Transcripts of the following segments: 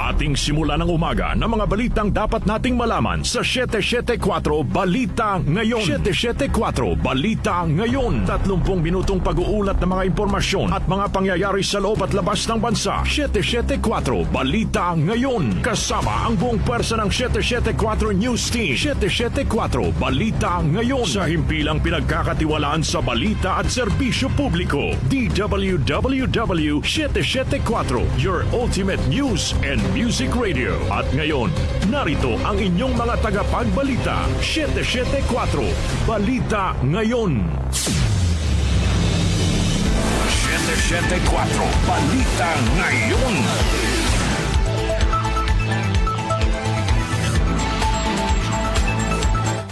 ating simula ng umaga ng mga balitang dapat nating malaman sa 774 Balita Ngayon. 774 Balita Ngayon. 30 minutong pag-uulat ng mga impormasyon at mga pangyayari sa loob at labas ng bansa. 774 Balita Ngayon. Kasama ang buong pwersa ng 774 News Team. 774 Balita Ngayon. Sa himpilang pinagkakatiwalaan sa balita at serbisyo publiko. DWWW 774, your ultimate news and music radio. At ngayon, narito ang inyong mga tagapagbalita. 774 Balita Ngayon. 774 Balita Ngayon.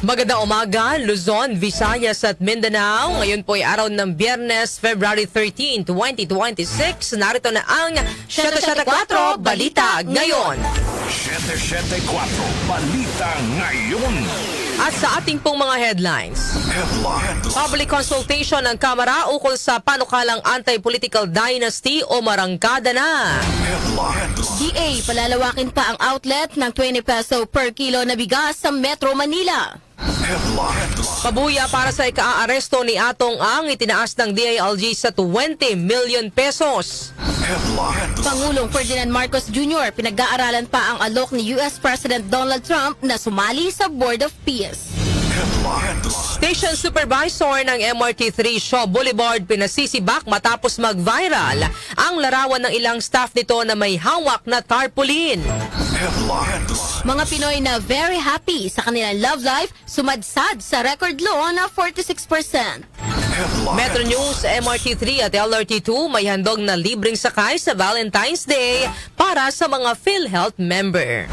Magandang umaga, Luzon, Visayas at Mindanao. Ngayon po ay araw ng Biyernes, February 13, 2026. Narito na ang 774 Balita Ngayon. 774 Balita Ngayon. At sa ating pong mga headlines. Public consultation ng Kamara ukol sa panukalang anti-political dynasty o marangkada na. DA, palalawakin pa ang outlet ng 20 peso per kilo na bigas sa Metro Manila. Pabuya para sa ika-aaresto ni Atong Ang itinaas ng DILG sa 20 million pesos. Pangulong Ferdinand Marcos Jr. pinag-aaralan pa ang alok ni US President Donald Trump na sumali sa Board of Peace. Station supervisor ng MRT3 Shaw Boulevard pinasisibak matapos mag-viral ang larawan ng ilang staff nito na may hawak na tarpaulin. Mga Pinoy na very happy sa kanilang love life sumadsad sa record low na 46%. Metro News, MRT3 at LRT2 may handog na libreng sakay sa Valentine's Day para sa mga PhilHealth member.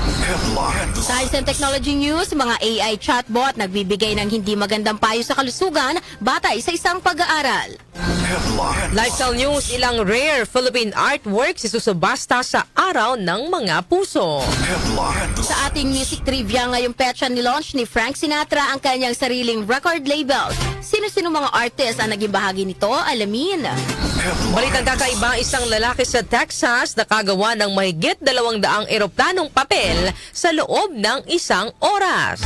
Science and Technology News, mga AI chatbot nagbibigay ng hindi magandang payo sa kalusugan batay sa isang pag-aaral. Lifestyle News, ilang rare Philippine artworks isusubasta sa Araw ng Mga Puso. Sa ating music trivia ngayong petsa ni-launch ni Frank Sinatra ang kanyang sariling record label. Sino-sino mga artist ang naging bahagi nito? Alamin. Balitang kakaiba, isang lalaki sa Texas nakagawa ng mahigit 200 eroplanong papel sa loob ng isang oras.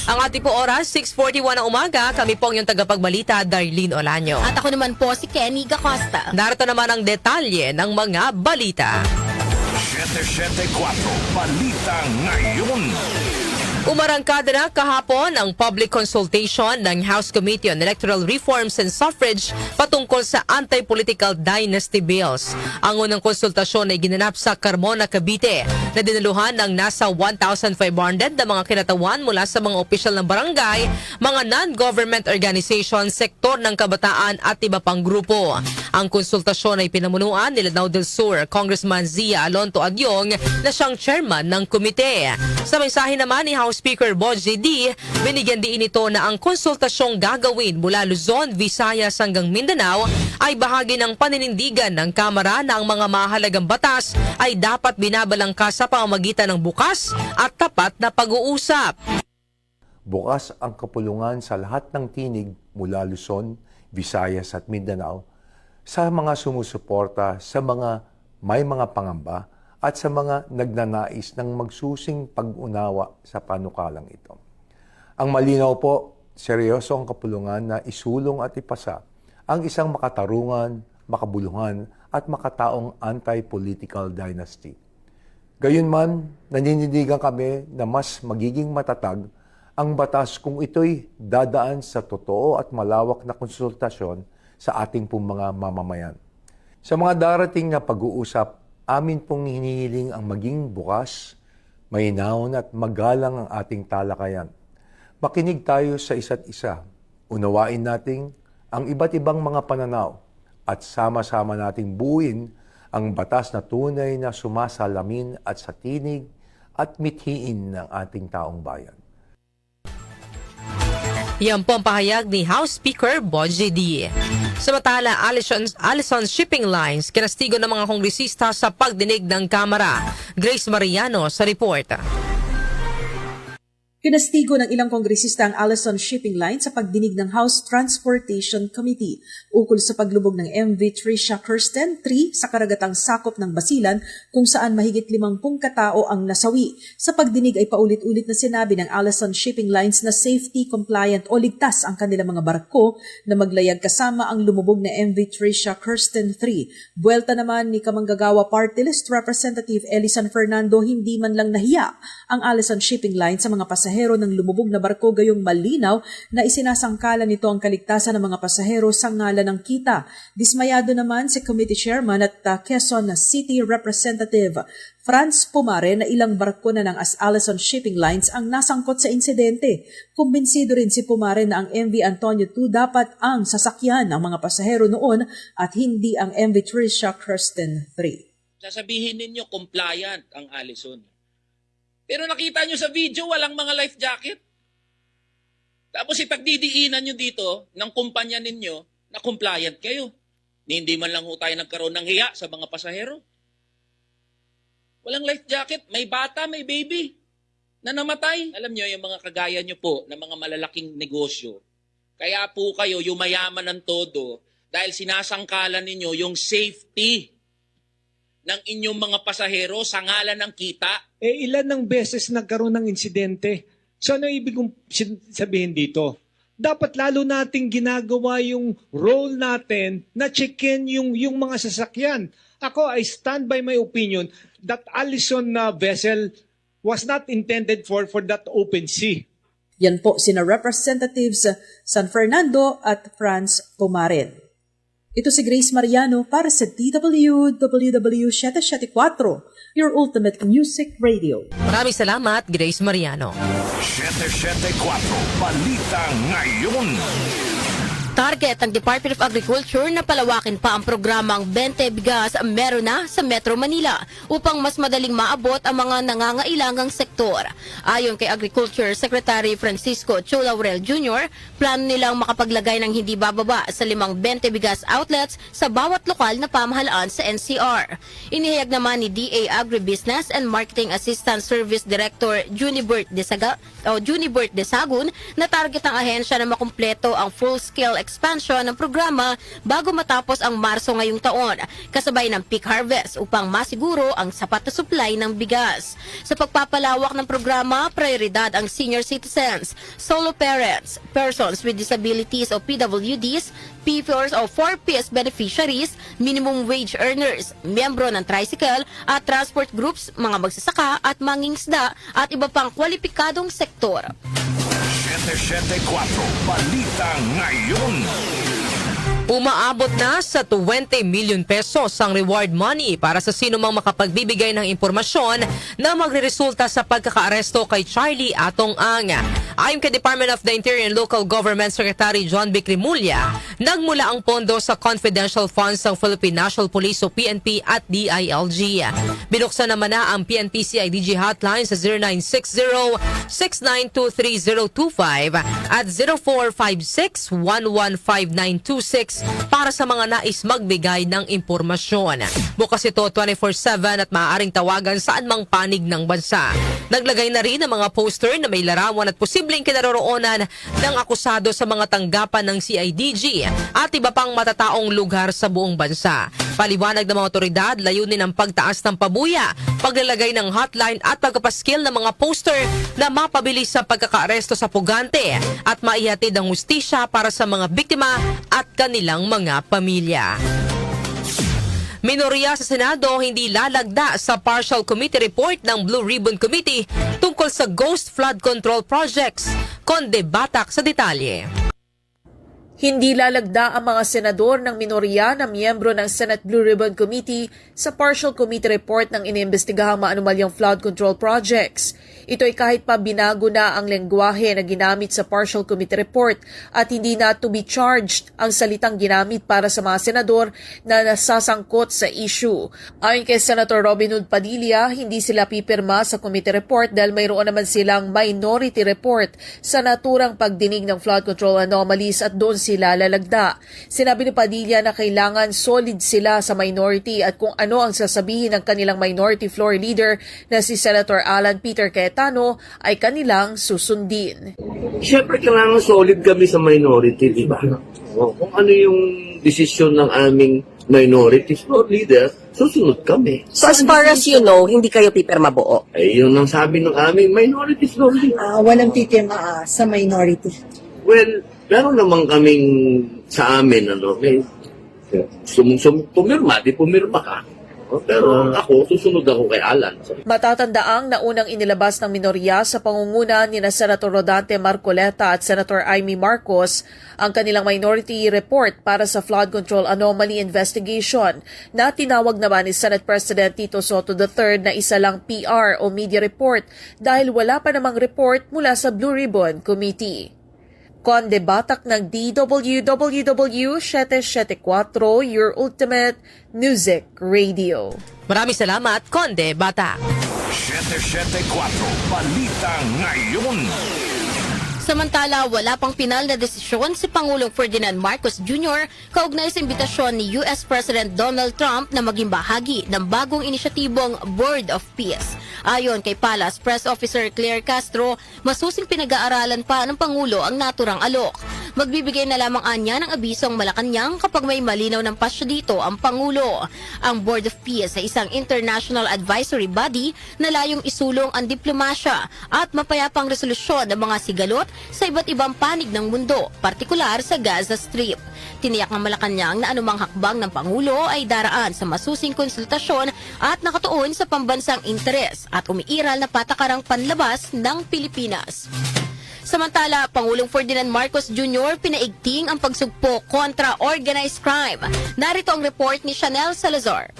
Ang ating po oras, 6:41 ng umaga. Kami po ang iyong tagapagbalita, Darlene Olanyo. At ako naman po si Kenny Gacosta. Narito naman ang detalye ng mga balita. 774 Balita Ngayon. Umarangkada na kahapon ang public consultation ng House Committee on Electoral Reforms and Suffrage patungkol sa anti-political dynasty bills. Ang unang konsultasyon ay ginanap sa Carmona, Cavite na dinaluhan ng nasa 1,500 na mga kinatawan mula sa mga opisyal ng barangay, mga non-government organization, sektor ng kabataan at iba pang grupo. Ang konsultasyon ay pinamunuan ni Lanao del Sur, Congressman Zia Alonto Agyong na siyang chairman ng komite. Sa mensahe naman ni House Speaker Boji D, binigyan din ito na ang konsultasyong gagawin mula Luzon, Visayas hanggang Mindanao ay bahagi ng paninindigan ng Kamara na ang mga mahalagang batas ay dapat binabalangkas sa pamamagitan ng bukas at tapat na pag-uusap. Bukas ang kapulungan sa lahat ng tinig mula Luzon, Visayas at Mindanao sa mga sumusuporta sa mga may mga pangamba at sa mga nagnanais ng magsusing pag-unawa sa panukalang ito. Ang malinaw po, seryoso ang kapulungan na isulong at ipasa ang isang makatarungan, makabuluhan at makataong anti-political dynasty. Gayunman, naninindigan kami na mas magiging matatag ang batas kung ito'y dadaan sa totoo at malawak na konsultasyon sa ating pong mga mamamayan. Sa mga darating na pag-uusap, amin pong hinihiling ang maging bukas, mahinahon at magalang ang ating talakayan. Makinig tayo sa isa't isa, unawain natin ang iba't ibang mga pananaw at sama-sama nating buuin ang batas na tunay na sumasalamin at sa tinig at mithiin ng ating taong bayan. Yan po ang pahayag ni House Speaker Boji D. Samantala, Allison Shipping Lines kinastigo ng mga kongresista sa pagdinig ng Kamara. Grace Mariano sa report. Kinastigo ng ilang kongresista ang Allison Shipping Line sa pagdinig ng House Transportation Committee ukol sa paglubog ng MV Tricia Kirsten 3 sa karagatang sakop ng Basilan kung saan mahigit 50 katao ang nasawi. Sa pagdinig ay paulit-ulit na sinabi ng Allison Shipping Lines na safety compliant o ligtas ang kanilang mga barko na maglayag kasama ang lumubog na MV Tricia Kirsten 3. Buwelta naman ni Kamanggagawa Party List Representative Elisan Fernando, hindi man lang nahiya ang Allison Shipping Line sa mga pasahero ng lumubog na barko, gayong malinaw na isinasangkalan nito ang kaligtasan ng mga pasahero sa ngalan ng kita. Dismayado naman si Committee Chairman at Quezon City Representative Franz Pumare na ilang barko na ng Allison Shipping Lines ang nasangkot sa insidente. Kumbinsido rin si Pumare na ang MV Antonio II dapat ang sasakyan ng mga pasahero noon at hindi ang MV Tricia Kirsten 3. Sasabihin ninyo compliant ang Allison. Pero nakita nyo sa video, walang mga life jacket. Tapos ipagdidiinan nyo dito ng kumpanya ninyo na compliant kayo. Hindi man lang ho tayo nagkaroon ng hiya sa mga pasahero. Walang life jacket, may bata, may baby na namatay. Alam nyo, yung mga kagaya nyo po na mga malalaking negosyo, kaya po kayo yumayaman ng todo dahil sinasangkalan ninyo yung safety ng inyong mga pasahero sa ngalan ng kita. Ilan ng beses nagkaroon ng insidente? So ano ibig kong sabihin dito? Dapat lalo nating ginagawa yung role natin na checkin yung mga sasakyan. Ako, I stand by my opinion that Allison vessel was not intended for that open sea. Yan po sina Representatives San Fernando at Franz Pumaren. Ito si Grace Mariano para sa DWWW 774, your ultimate music radio. Maraming salamat, Grace Mariano. 774 Balita Ngayon. Target ng Department of Agriculture na palawakin pa ang programang 20 Bigas Meron Na sa Metro Manila upang mas madaling maabot ang mga nangangailangang sektor. Ayon kay Agriculture Secretary Francisco Chu Laurel Jr., plano nilang makapaglagay ng hindi bababa sa 5 20 Bigas outlets sa bawat lokal na pamahalaan sa NCR. Inihayag naman ni DA Agribusiness and Marketing Assistant Service Director Junibert Desagun na target ng ahensya na makumpleto ang full-scale expansion ng programa bago matapos ang Marso ngayong taon, kasabay ng peak harvest upang masiguro ang sapat na supply ng bigas. Sa pagpapalawak ng programa, prioridad ang senior citizens, solo parents, persons with disabilities o PWDs, P4s o 4PS beneficiaries, minimum wage earners, miyembro ng tricycle at transport groups, mga magsasaka at mangingisda at iba pang kwalipikadong sektor. 774 Balita Ngayon. Umaabot na sa 20 million pesos ang reward money para sa sino mang makapagbibigay ng impormasyon na magreresulta sa pagkakaaresto kay Charlie Atong Ang. Ayon kay Department of the Interior and Local Government Secretary John B. Rimulya, nagmula ang pondo sa confidential funds ng Philippine National Police o PNP at DILG. Binuksan naman na ang PNP CIDG hotline sa 0960-6923025 at 0456-115926 para sa mga nais magbigay ng impormasyon. Bukas ito 24/7 at maaaring tawagan saan mang panig ng bansa. Naglagay na rin ang mga poster na may larawan at posibleng kinaroroonan ng akusado sa mga tanggapan ng CIDG at iba pang matataong lugar sa buong bansa. Paliwanag ng mga otoridad, layunin ang pagtaas ng pabuya, paglalagay ng hotline at pagpapaskil ng mga poster na mapabilis sa pagkakaaresto sa pugante at maihatid ang hustisya para sa mga biktima at kanilang mga pamilya. Minorya sa Senado hindi lalagda sa partial committee report ng Blue Ribbon Committee tungkol sa ghost flood control projects. Conde Batak sa detalye. Hindi lalagda ang mga senador ng minorya na miyembro ng Senate Blue Ribbon Committee sa partial committee report ng iniimbestigahang maanumalyang flood control projects. Ito ay kahit pa binago na ang lengguwahe na ginamit sa partial committee report at hindi na to be charged ang salitang ginamit para sa mga senador na nasasangkot sa issue. Ayon kay Senator Robin Hood Padilla, hindi sila pipirma sa committee report dahil mayroon naman silang minority report sa naturang pagdinig ng flood control anomalies at doon sila lalagda. Sinabi ni Padilla na kailangan solid sila sa minority at kung ano ang sasabihin ng kanilang minority floor leader na si Senator Alan Peter Cayetano ay kanilang susundin. Siyempre, kailangan solid kami sa minority, di ba? Kung ano yung desisyon ng aming minority floor leader, susunod kami. So as far as you know, hindi kayo pipirma buo? Eh, yun ang sabi ng aming minority floor leader. Walang pipirma sa minority. Well, meron naman kaming sa amin, may pumirma, di pumirma ka. Pero ako, susunod ako kay Alan. Matatandaang naunang inilabas ng minorya sa pangunguna ni Senator Rodante Marcoleta at Senator Amy Marcos ang kanilang minority report para sa flood control anomaly investigation na tinawag naman ni Senate President Tito Soto III na isa lang PR o media report dahil wala pa namang report mula sa Blue Ribbon Committee. Conde Batak ng DWWW 774, your ultimate music radio. Maraming salamat, Conde Batak. 774 Balita Ngayon. Samantala, wala pang pinal na desisyon si Pangulong Ferdinand Marcos Jr. kaugnay sa imbitasyon ni US President Donald Trump na maging bahagi ng bagong inisyatibong Board of Peace. Ayon kay Palace Press Officer Claire Castro, masusing pinag-aaralan pa ng Pangulo ang naturang alok. Magbibigay na lamang anya ng abiso ang Malacanang kapag may malinaw ng pasya dito ang Pangulo. Ang Board of Peace ay isang international advisory body na layong isulong ang diplomasya at mapayapang resolusyon ng mga sigalot sa iba't ibang panig ng mundo, partikular sa Gaza Strip. Tiniyak ng Malacanang na anumang hakbang ng Pangulo ay daraan sa masusing konsultasyon at nakatuon sa pambansang interes at umiiral na patakarang panlabas ng Pilipinas. Samantala, Pangulong Ferdinand Marcos Jr. pinaigting ang pagsugpo kontra organized crime. Narito ang report ni Chanel Salazar.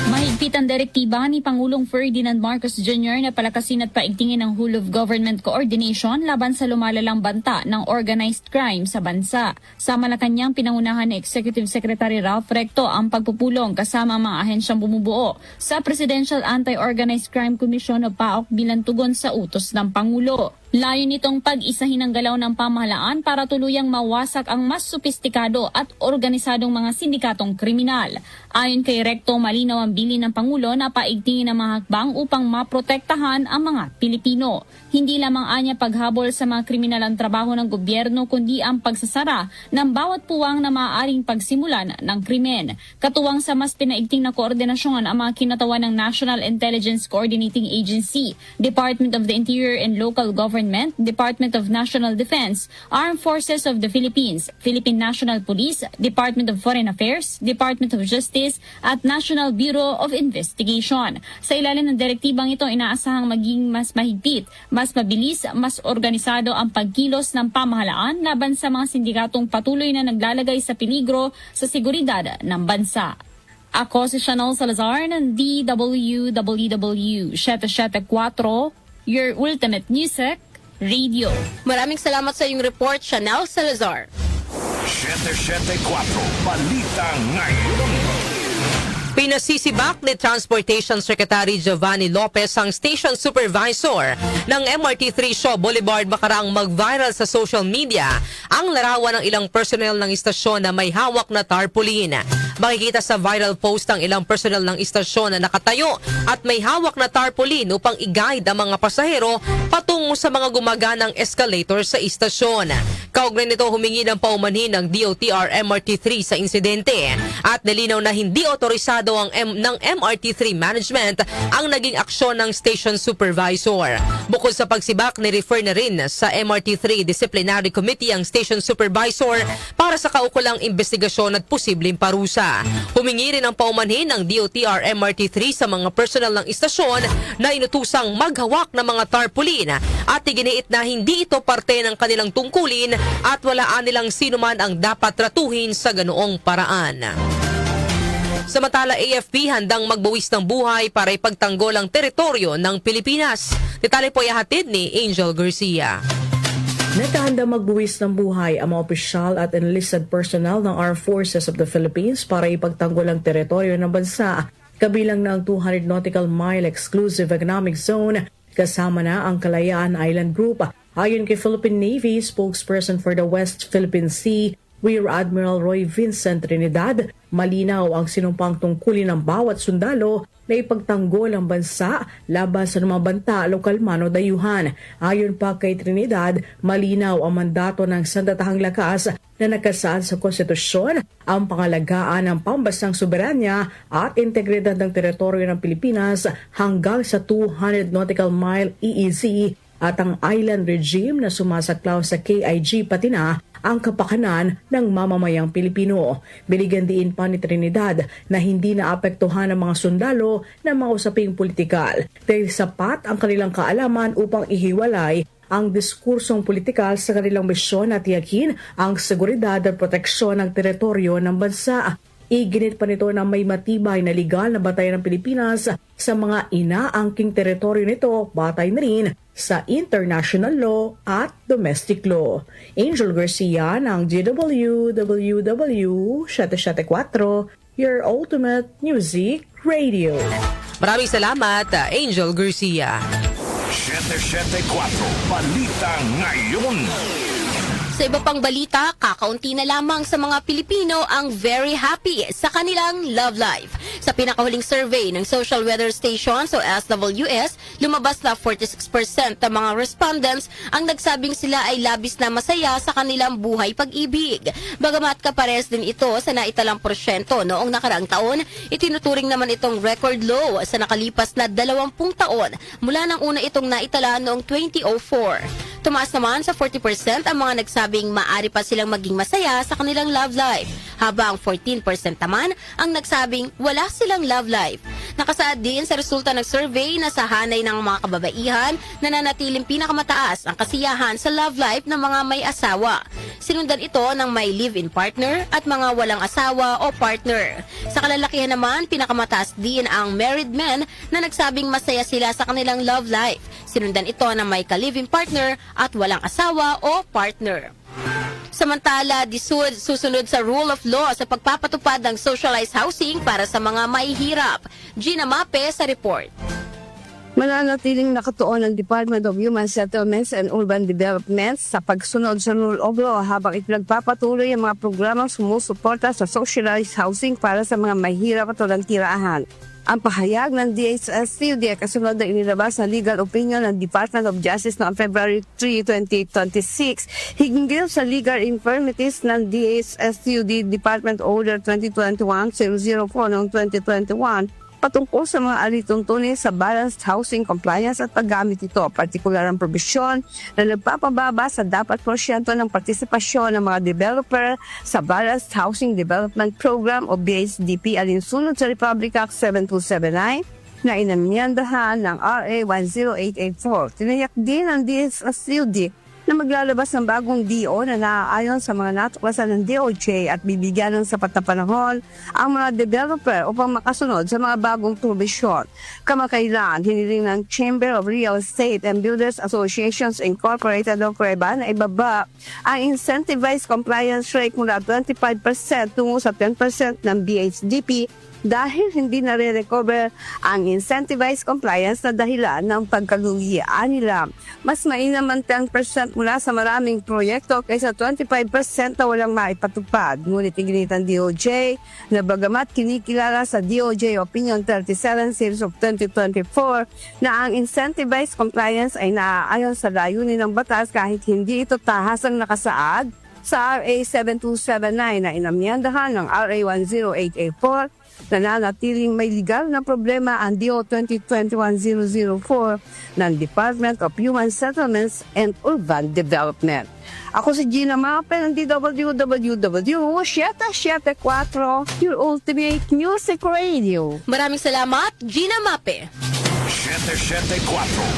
Mahigpit ang direktiba ni Pangulong Ferdinand Marcos Jr. na palakasin at paigtingin ang whole of government coordination laban sa lumalalang banta ng organized crime sa bansa. Sa Malacanang, pinangunahan ni Executive Secretary Ralph Recto ang pagpupulong kasama ang mga ahensyang bumubuo sa Presidential Anti-Organized Crime Commission o PAOK bilang tugon sa utos ng Pangulo. Layo nitong pag-isahin ang galaw ng pamahalaan para tuluyang mawasak ang mas sopistikado at organisadong mga sindikatong kriminal. Ayon kay Recto, malinaw ang bilin ng Pangulo na paigtingin ang mga hakbang upang maprotektahan ang mga Pilipino. Hindi lamang anya paghabol sa mga kriminal ang trabaho ng gobyerno kundi ang pagsasara ng bawat puwang na maaaring pagsimulan ng krimen. Katuwang sa mas pinaigting na koordinasyon ang mga kinatawan ng National Intelligence Coordinating Agency, Department of the Interior and Local Government, Department of National Defense, Armed Forces of the Philippines, Philippine National Police, Department of Foreign Affairs, Department of Justice, at National Bureau of Investigation. Sa ilalim ng direktibang ito, inaasahang maging mas mahigpit, mas mabilis, mas organisado ang pagkilos ng pamahalaan laban sa mga sindikatong patuloy na naglalagay sa peligro sa seguridad ng bansa. Ako si Chanel Salazar ng DWWW 774, your ultimate music radio. Maraming salamat sa iyong report, Chanel Salazar. 774 Balita Ngayon. Pinasisibak ni Transportation Secretary Giovanni Lopez ang station supervisor ng MRT3 Shaw Boulevard makaraang mag-viral sa social media ang larawan ng ilang personnel ng istasyon na may hawak na tarpaulin. Makikita sa viral post ang ilang personnel ng istasyon na nakatayo at may hawak na tarpaulin upang i-guide ang mga pasahero patungo sa mga gumaganang escalator sa istasyon. Kaugnay nito, humingi ng paumanhin ng DOTR MRT3 sa insidente at nilinaw na hindi otorisado ng MRT3 management ang naging aksyon ng station supervisor. Bukod sa pagsibak, ni-refer na rin sa MRT3 Disciplinary Committee ang station supervisor para sa kaukulang investigasyon at posibleng parusa. Humingi rin ang paumanhin ng DOTR MRT3 sa mga personal ng istasyon na inutusang maghawak ng mga tarpaulin at iginiit na hindi ito parte ng kanilang tungkulin at walaan nilang sino man ang dapat tratuhin sa ganoong paraan. Samantala, AFP handang magbuwis ng buhay para ipagtanggol ang teritoryo ng Pilipinas. Detalye po ihatid ni Angel Garcia. Nakahanda magbuwis ng buhay ang mga opisyal at enlisted personnel ng Armed Forces of the Philippines para ipagtanggol ang teritoryo ng bansa, kabilang ng 200 nautical mile exclusive economic zone, kasama na ang Kalayaan Island Group. Ayon kay Philippine Navy spokesperson for the West Philippine Sea, Rear Admiral Roy Vincent Trinidad, malinaw ang sinumpang tungkulin ng bawat sundalo na ipagtanggol ang bansa laban sa mga banta, lokal man o dayuhan. Ayon pa kay Trinidad, malinaw ang mandato ng sandatahang lakas na nakasaad sa konstitusyon, ang pangalagaan ng pambansang soberanya at integridad ng teritoryo ng Pilipinas hanggang sa 200 nautical mile EEZ at ang island regime na sumasaklaw sa KIG pati na ang kapakanan ng mamamayang Pilipino. Binigyan diin pa ni Trinidad na hindi naapektuhan ng mga sundalo ng mga usaping politikal dahil sapat ang kanilang kaalaman upang ihiwalay ang diskursong politikal sa kanilang misyon at tiyakin ang seguridad at proteksyon ng teritoryo ng bansa. Iginit pa nito na may matibay na legal na batayan ng Pilipinas sa mga inaangking teritoryo nito, batay na rin sa international law at domestic law. Angel Garcia ng GWWW 774, your ultimate music radio. Maraming salamat, Angel Garcia. 774 Balita Ngayon. Sa iba pang balita, kakaunti na lamang sa mga Pilipino ang very happy sa kanilang love life. Sa pinakahuling survey ng Social Weather Station o SWS, lumabas na 46% ng mga respondents ang nagsabing sila ay labis na masaya sa kanilang buhay pag-ibig. Bagamat kapares din ito sa naitalang porsyento noong nakaraang taon, itinuturing naman itong record low sa nakalipas na 20 taon mula nang una itong naitala noong 2004. Tumaas naman sa 40% ang mga nagsabing maaari pa silang maging masaya sa kanilang love life, habang 14% naman ang nagsabing wala silang love life. Nakasaad din sa resulta ng survey na sa hanay ng mga kababaihan nananatiling pinakamataas ang kasiyahan sa love life ng mga may asawa. Sinundan ito ng may live-in partner at mga walang asawa o partner. Sa kalalakihan naman, pinakamataas din ang married men na nagsabing masaya sila sa kanilang love life. Sinundan ito ng may ka-live-in partner at walang asawa o partner. Samantala, susunod sa rule of law sa pagpapatupad ng socialized housing para sa mga mahihirap. Gina Mape sa report. Mananatiling nakatuon ang Department of Human Settlements and Urban Development sa pagsunod sa rule of law habang ipinagpapatuloy ang mga programang sumusuporta sa socialized housing para sa mga mahirap at walang tirahan. Ang pahayag ng DHS-CUD ay kasunod na inilabas na legal opinion ng Department of Justice noong February 3, 2026 hinggil sa legal infirmities ng DHS-CUD Department Order 2021-004 noong 2021 patungkol sa mga alituntunin sa balanced housing compliance at paggamit ito, partikular ang probisyon na nagpapababa sa dapat porsyento ng partisipasyon ng mga developer sa Balanced Housing Development Program o BHDP alinsunod sa Republic Act 7279 na inamyandahan ng RA 10884. Tinayak din ng DHS-CUD na maglalabas ng bagong DO na naaayon sa mga natuklasan ng DOJ at bibigyan ng sapat na panahon ang mga developer upang makasunod sa mga bagong probisyon. Kamakailan, hiniling ng Chamber of Real Estate and Builders Associations Incorporated o CREBA na ibaba ang incentivized compliance rate mula 25% tungo sa 10% ng BHDP dahil hindi nare-recover ang incentivized compliance na dahilan ng pagkalugian nila. Mas mainam ang 10% mula sa maraming proyekto kaysa 25% na walang maipatupad. Ngunit iginitan DOJ na bagamat kinikilala sa DOJ Opinion 37 Series of 2024 na ang incentivized compliance ay naaayon sa layunin ng batas kahit hindi ito tahasang nakasaad sa RA 7279 na inamyandahan ng RA 10884 nananatiling may legal na problema ang DO 2021-004 ng Department of Human Settlements and Urban Development. Ako si Gina Mape ng DWWW 774, your ultimate music radio. Maraming salamat, Gina Mape. 774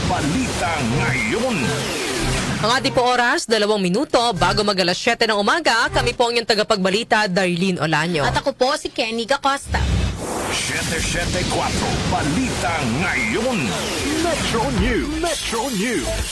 Balita Ngayon. Ang ating po oras, 2 minuto bago mag-alas 7 ng umaga, kami po ang iyong tagapagbalita, Darlene Olanyo. At ako po si Kenny Gacosta. 774 Balita Ngayon. Metro News.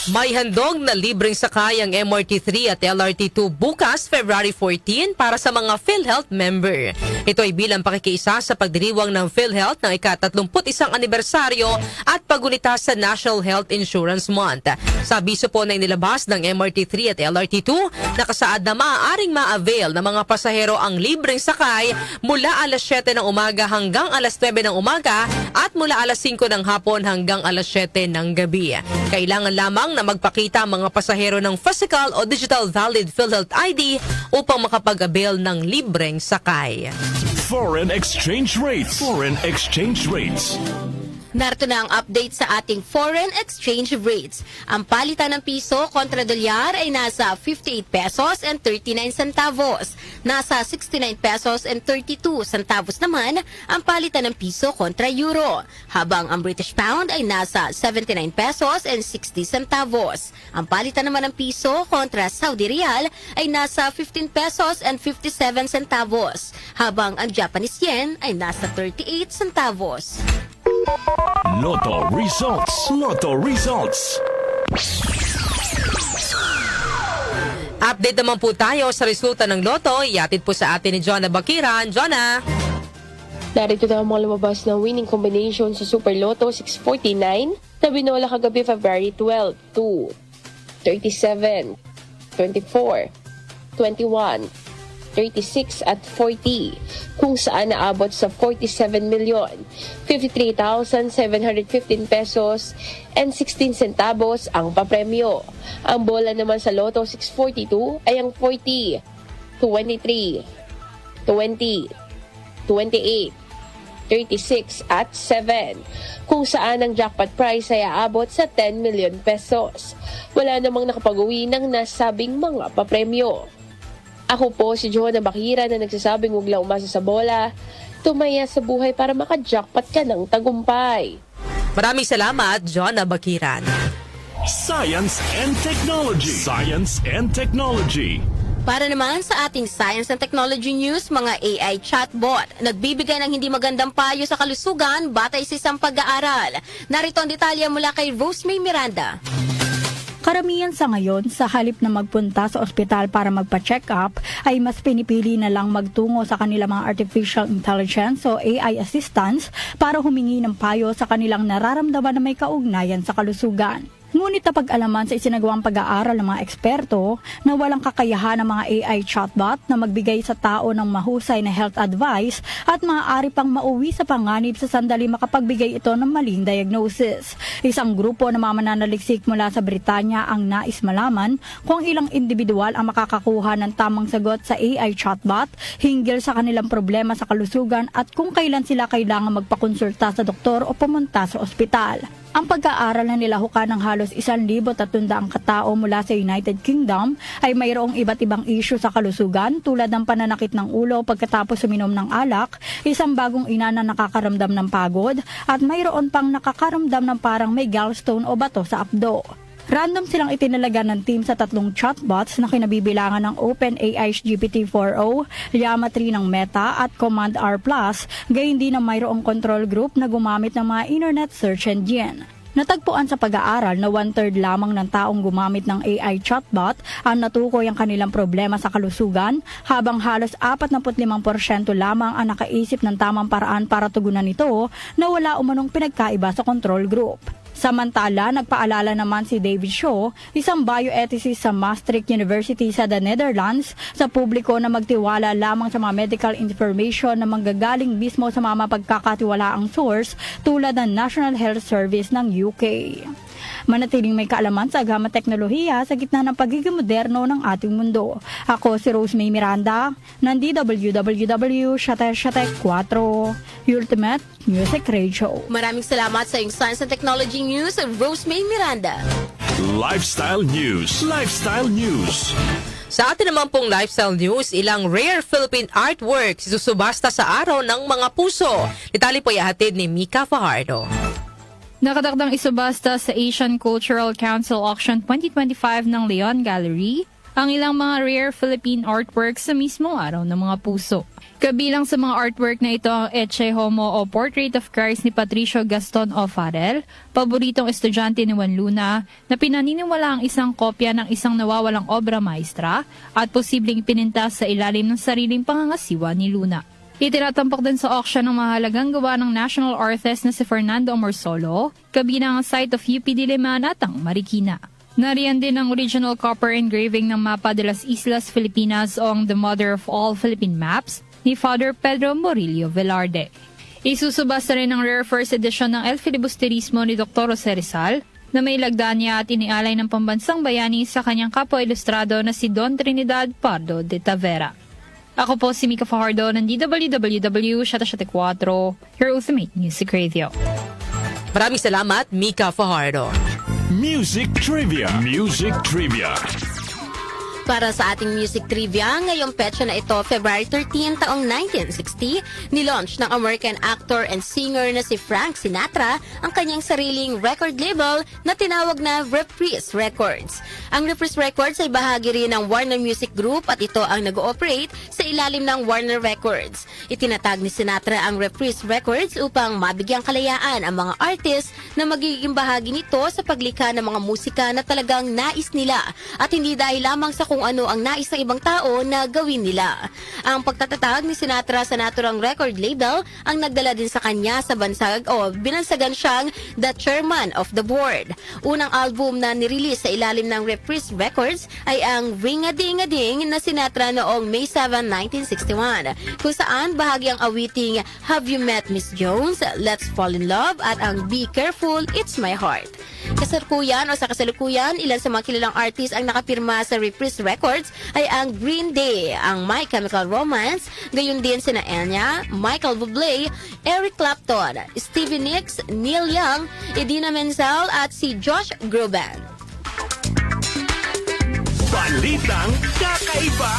May handog na libreng sakay ang MRT3 at LRT2 bukas, February 14, para sa mga PhilHealth member. Ito ay bilang pakikiisa sa pagdiriwang ng PhilHealth ng ika-31 anibersaryo at pagunita sa National Health Insurance Month. Sa abiso po na inilabas ng MRT3 at LRT2, nakasaad na maaaring ma-avail ng mga pasahero ang libreng sakay mula alas 7 ng umaga hanggang alas 9 ng umaga at mula alas 5 ng hapon hanggang alas 7 ng gabi. Kailangan lamang na magpakita ang mga pasahero ng physical o digital valid PhilHealth ID upang makapag-avail ng libreng sakay. Foreign exchange rates. Narito na ang update sa ating foreign exchange rates. Ang palitan ng piso kontra dolyar ay nasa 58 pesos and 39 centavos. Nasa 69 pesos and 32 centavos naman ang palitan ng piso kontra euro. Habang ang British pound ay nasa 79 pesos and 60 centavos. Ang palitan naman ng piso kontra Saudi Riyal ay nasa 15 pesos and 57 centavos. Habang ang Japanese yen ay nasa 38 centavos. Lotto results. Update naman po tayo sa resulta ng Lotto. Iatid po sa atin ni Jonah Bakiran. Jonah! Narito na ang mga lumabas na winning combination sa Super Lotto 649 na binola kagabi February 12 to 37, 24, 21, 36 at 40, kung saan naabot sa 47,053,715 pesos and 16 centavos ang papremyo. Ang bola naman sa Lotto 642 ay ang 40, 23, 20, 28, 36 at 7, kung saan ang jackpot prize ay aabot sa 10 million pesos. Wala namang nakapag-uwi ng nasabing mga papremyo. Ako po si Jonah Bakiran na nagsasabing huwag lang umasa sa bola, tumaya sa buhay para maka-jackpot ka ng tagumpay. Maraming salamat, Jonah Bakiran. Science and Technology. Para naman sa ating Science and Technology News, mga AI chatbot, nagbibigay ng hindi magandang payo sa kalusugan batay sa isang pag-aaral. Narito ang detalye mula kay Rosemary Miranda. Karamihan sa ngayon, sa halip na magpunta sa ospital para magpa-check up, ay mas pinipili na lang magtungo sa kanilang mga artificial intelligence o AI assistants para humingi ng payo sa kanilang nararamdaman na may kaugnayan sa kalusugan. Ngunit napag-alaman sa isinagawang pag-aaral ng mga eksperto na walang kakayahan ng mga AI chatbot na magbigay sa tao ng mahusay na health advice at maaari pang mauwi sa panganib sa sandali makapagbigay ito ng maling diagnosis. Isang grupo na mananaliksik mula sa Britanya ang nais malaman kung ilang individual ang makakakuha ng tamang sagot sa AI chatbot hinggil sa kanilang problema sa kalusugan at kung kailan sila kailangan magpakonsulta sa doktor o pumunta sa ospital. Ang pag-aaral na nilahukan ng halos 1,300 katao mula sa United Kingdom ay mayroong iba't ibang issue sa kalusugan tulad ng pananakit ng ulo pagkatapos uminom ng alak, isang bagong ina na nakakaramdam ng pagod, at mayroon pang nakakaramdam ng parang may gallstone o bato sa apdo. Random silang itinalaga ng team sa 3 chatbots na kinabibilangan ng OpenAI's GPT-4o, Llama 3 ng Meta at Command R+, gayon din na mayroong control group na gumamit ng mga internet search engine. Natagpuan sa pag-aaral na 1/3 lamang ng taong gumamit ng AI chatbot ang natukoy ang kanilang problema sa kalusugan, habang halos 45% lamang ang nakaisip ng tamang paraan para tugunan ito na wala umanong pinagkaiba sa control group. Samantala, nagpaalala naman si David Shaw, isang bioethicist sa Maastricht University sa the Netherlands, sa publiko na magtiwala lamang sa mga medical information na manggagaling mismo sa mga mapagkakatiwalaang source tulad ng National Health Service ng UK. Manatiling may kaalaman sa agama teknolohiya sa gitna ng pagiging moderno ng ating mundo. Ako si Rosemary Miranda, ng DWWW 774, Ultimate Music Radio. Maraming salamat sa iyong Science and Technology News, Rosemary Miranda. Lifestyle News. Sa atin naman pong lifestyle news, ilang rare Philippine artworks isusubasta sa araw ng mga puso. Detalye po ihatid ni Mika Fajardo. Nakadakdang isubasta sa Asian Cultural Council Auction 2025 ng Leon Gallery ang ilang mga rare Philippine artworks sa mismong araw ng mga puso. Kabilang sa mga artwork na ito ang Ecce Homo o Portrait of Christ ni Patricio Gaston O. Farrell, paboritong estudyante ni Juan Luna, na pinaniniwala ang isang kopya ng isang nawawalang obra maestra at posibleng pinintas sa ilalim ng sariling pangangasiwa ni Luna. Itinatampok din sa auction ng mahalagang gawa ng national artist na si Fernando Morsolo, kabilang ang site of UP Diliman at ang Marikina. Nariyan din ang original copper engraving ng Mapa de las Islas Filipinas o ang The Mother of All Philippine Maps ni Father Pedro Morillo Velarde. Isusubasta rin ang rare first edition ng El Filibusterismo ni Dr. Jose Rizal na may lagda niya at inialay ng pambansang bayani sa kanyang kapwa ilustrado na si Don Trinidad Pardo de Tavera. Ako po si Mika Fajardo ng DWWW 774, your ultimate music radio. Maraming salamat, Mika Fajardo. Music Trivia. Music Trivia. Para sa ating music trivia, ngayong petsa na ito, February 13, taong 1960, nilaunch ng American actor and singer na si Frank Sinatra ang kanyang sariling record label na tinawag na Reprise Records. Ang Reprise Records ay bahagi rin ng Warner Music Group at ito ang nag-ooperate sa ilalim ng Warner Records. Itinatag ni Sinatra ang Reprise Records upang mabigyang kalayaan ang mga artist na magiging bahagi nito sa paglikha ng mga musika na talagang nais nila at hindi dahil lamang sa kung ano ang nais ng ibang tao na gawin nila. Ang pagtatatag ni Sinatra sa naturang record label ang nagdala din sa kanya sa bansag o binansagan siyang the chairman of the board. Unang album na nirelease sa ilalim ng Reprise Records ay ang Ring-a-Ding-a-Ding na Sinatra noong May 7, 1961, kung saan bahagi ang awiting Have You Met Miss Jones, Let's Fall in Love at ang Be Careful, It's My Heart. Sa kasalukuyan, ilan sa mga kilalang artist ang nakapirma sa Reprise Records ay ang Green Day, ang My Chemical Romance, gayon din sina Enya, Michael Bublé, Eric Clapton, Stevie Nicks, Neil Young, Idina Menzel at si Josh Groban. Balitang Kakaiba.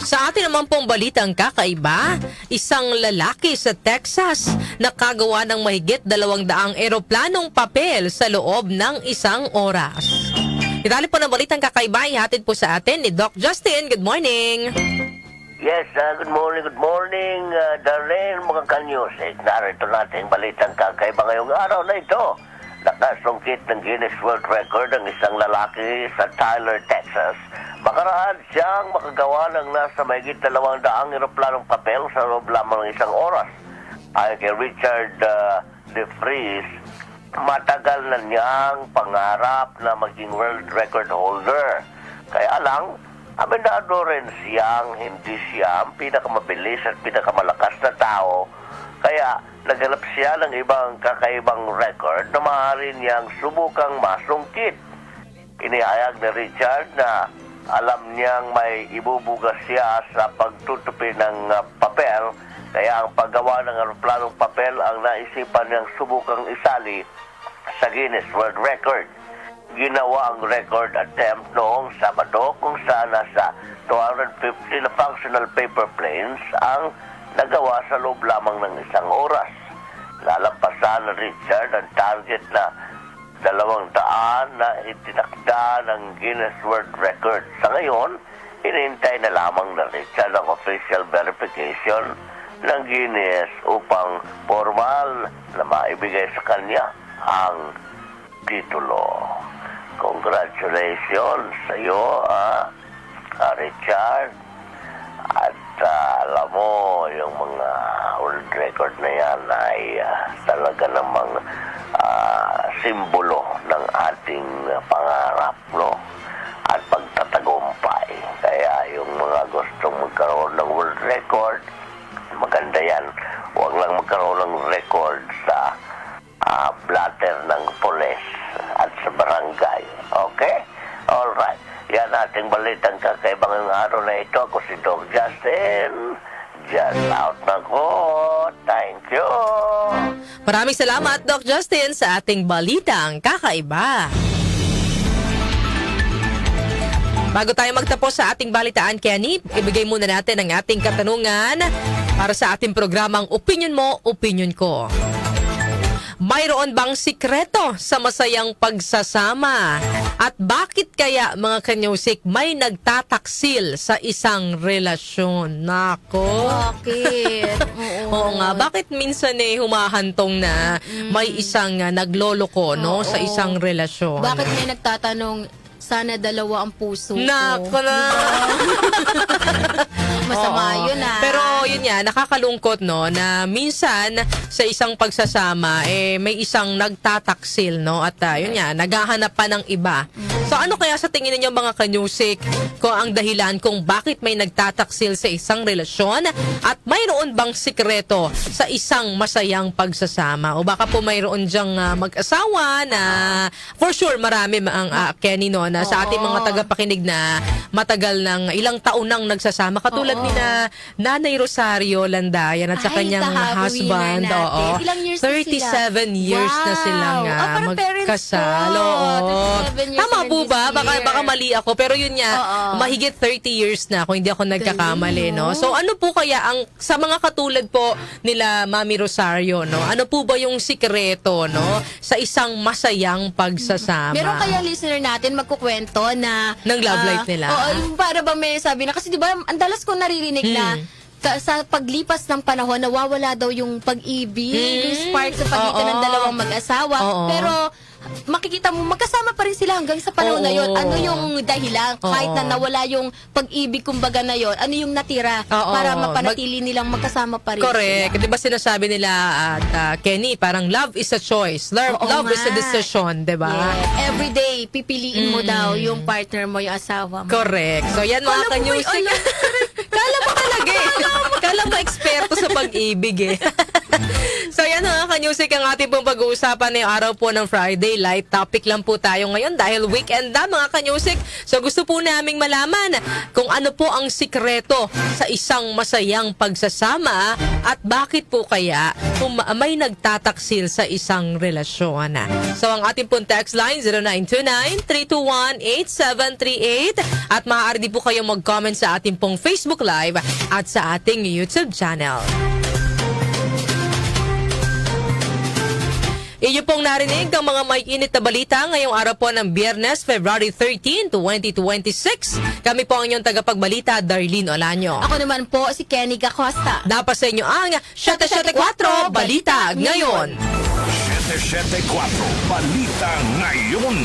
Sa atin naman pong balitang kakaiba, isang lalaki sa Texas nakagawa ng mahigit 200 eroplanong papel sa loob ng 1 oras. Itali po ng balitang kakaiba, ihatid po sa atin ni Doc Justin. Good morning! Yes, good morning, Darlene, mga kanyusik. Narito natin balitang kakaiba ngayong araw na ito. Nakasungkit ng Guinness World Record ang isang lalaki sa Tyler, Texas. Makaraan siyang makagawa ng nasa mahigit 200 eroplanong papel sa loob lamang ng 1 oras. Ayon kay Richard DeFries, matagal na niyang pangarap na maging world record holder. Kaya lang, aminado rin siyang hindi siya ang pinakamabilis at pinakamalakas na tao. Kaya naghanap siya ng ibang kakaibang record na maaari niyang subukang masungkit. Inihayag ni Richard na alam niyang may ibubugas siya sa pagtutupi ng papel, kaya ang paggawa ng eroplanong papel ang naisipan niyang subukang isali sa Guinness World Record. Ginawa ang record attempt noong Sabado kung saan nasa 250 na functional paper planes ang nagawa sa loob lamang ng 1 oras. Lalampasan na Richard ang target na 200 na itinakda ng Guinness World Record. Sa ngayon, inintay na lamang na Richard ang official verification ng Guinness upang formal na maibigay sa kanya ang titulo. Congratulations sa iyo, Richard. At alam mo, yung mga world record na yan ay talaga namang simbolo ng ating pangarap, no? At pagtatagumpay. Kaya yung mga gustong magkaroon ng world record, maganda yan. Huwag lang magkaroon ng record sa blatter ng pulis at sa barangay. Okay? Alright. Yan ating balitang kakaiba ngayong araw na ito. Ako si Doc Justin. Just out na ko. Thank you. Maraming salamat, Doc Justin, sa ating balitang kakaiba. Bago tayo magtapos sa ating balitaan, Kenny, ibigay muna natin ang ating katanungan para sa ating programang Opinion Mo, Opinion Ko. mayroon bang sikreto sa masayang pagsasama? At bakit kaya mga kanyusik may nagtataksil sa isang relasyon? Nako. Bakit? Oo nga, bakit minsan humahantong na may isang nagloloko no sa isang relasyon? Bakit may nagtatanong, sana dalawa ang puso ko? Nako na. Masama Oo. yun Pero yun nga, nakakalungkot no na minsan sa isang pagsasama may isang nagtataksil no at yun nga, naghahanap pa ng iba. So ano kaya sa tingin ninyo mga kanyusik kung ang dahilan kung bakit may nagtataksil sa isang relasyon at mayroon bang sikreto sa isang masayang pagsasama? O baka po mayroon dyang mag-asawa na for sure marami ang Kenny no na sa ating mga tagapakinig na matagal ng ilang taon nang nagsasama katulad ni na Nanay Rosario Landayan at sa kanyang husband. Oo. Ilang years 37 years na silang magkasal. Oo. Tama po ba? Baka mali ako. Pero yun nga, mahigit 30 years na kung hindi ako nagkakamali. No? So ano po kaya ang sa mga katulad po nila Mami Rosario, no? Ano po ba yung sikreto no sa isang masayang pagsasama? Meron kaya listener natin magkukwento na ng love life nila? Oo, para ba may sabi na kasi di ba ang dalas ko naririnig na sa paglipas ng panahon nawawala daw yung pag-ibig, yung spark sa pagitan ng dalawang mag-asawa. Pero makikita mo magkasama pa rin sila hanggang sa panahon na yon. Ano yung dahilan kahit na nawala yung pag-ibig kumbaga na yon? Ano yung natira para mapanatili nilang magkasama pa rin? Correct. Di ba sinasabi nila at Kenny, parang love is a choice. Love is a decision, di ba? Yeah. Every day pipiliin mo daw yung partner mo, yung asawa mo. Correct. So yan mga kanyusik. Kala mo talaga Kala mo eksperto sa pag-ibig So yan mga kanyusik ang ating pong pag-uusapan ngayong araw po ng Friday. Light topic lang po tayo ngayon dahil weekend na mga kanyusik. So gusto po naming malaman kung ano po ang sikreto sa isang masayang pagsasama at bakit po kaya kung may nagtataksil sa isang relasyon. So ang ating pong text line 0929-321-8738 at maaari din po kayong mag-comment sa ating pong Facebook Live at sa ating YouTube channel. Inyo pong narinig ang mga may init na balita ngayong araw po ng Biyernes, February 13, 2026. Kami po ang inyong tagapagbalita, Darlene Olanyo. Ako naman po si Kenny Gacosta. Dapat sa inyo ang 774 Balita Ngayon. 774 Balita Ngayon.